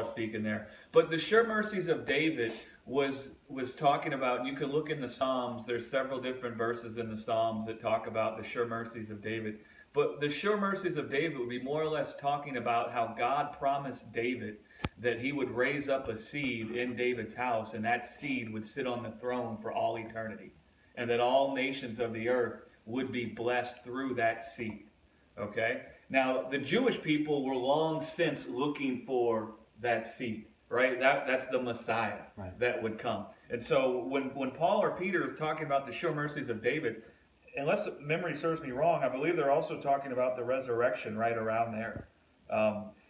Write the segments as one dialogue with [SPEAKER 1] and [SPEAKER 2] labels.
[SPEAKER 1] speaking there. But the sure mercies of David was talking about, you can look in the Psalms, there's several different verses in the Psalms that talk about the sure mercies of David. But the sure mercies of David would be more or less talking about how God promised David that he would raise up a seed in David's house, and that seed would sit on the throne for all eternity, and that all nations of the earth would be blessed through that seed. Okay? Now, the Jewish people were long since looking for that seed, right? That's the Messiah that would come. And so when Paul or Peter is talking about the sure mercies of David, unless memory serves me wrong, I believe they're also talking about the resurrection right around there.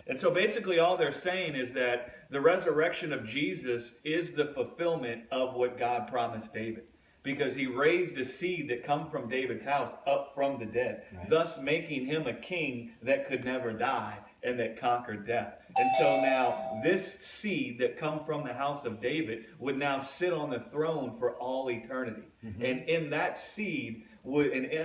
[SPEAKER 1] And so basically all they're saying is that the resurrection of Jesus is the fulfillment of what God promised David, because he raised a seed that come from David's house up from the dead, thus making him a king that could never die and that conquered death. And so now this seed that come from the house of David would now sit on the throne for all eternity. And in that seed,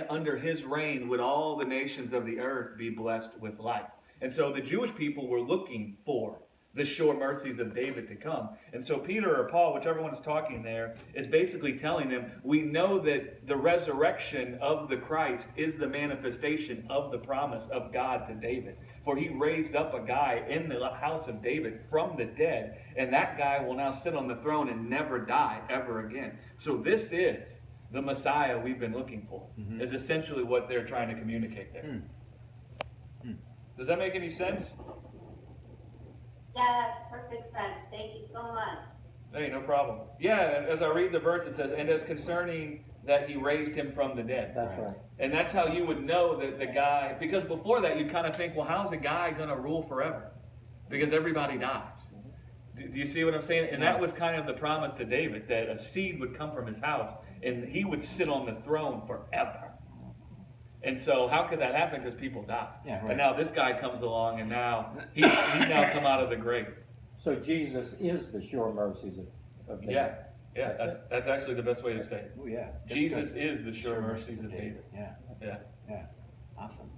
[SPEAKER 1] under his reign, would all the nations of the earth be blessed with life. And so the Jewish people were looking for the sure mercies of David to come. And so Peter or Paul, whichever one is talking there, is basically telling them, we know that the resurrection of the Christ is the manifestation of the promise of God to David. For he raised up a guy in the house of David from the dead, and that guy will now sit on the throne and never die ever again. So this is the Messiah we've been looking for, is essentially what they're trying to communicate there. Does that make any sense?
[SPEAKER 2] Yeah, that's perfect sense. Thank you so much.
[SPEAKER 1] Hey, no problem. Yeah, as I read the verse, it says, and as concerning that he raised him from the dead.
[SPEAKER 3] That's right.
[SPEAKER 1] And that's how you would know that the guy, because before that you kind of think, well, how's a guy going to rule forever? Because everybody dies. Do you see what I'm saying? And that was kind of the promise to David, that a seed would come from his house and he would sit on the throne forever. And so how could that happen? Because people die.
[SPEAKER 3] Yeah, right.
[SPEAKER 1] And now this guy comes along and now he's now come out of the grave.
[SPEAKER 3] So Jesus is the sure mercies of David.
[SPEAKER 1] Yeah, that's actually the best way to say it.
[SPEAKER 3] Oh, yeah. That's
[SPEAKER 1] Jesus
[SPEAKER 3] good.
[SPEAKER 1] is the sure mercies of David.
[SPEAKER 3] Yeah.
[SPEAKER 1] Yeah.
[SPEAKER 3] Awesome.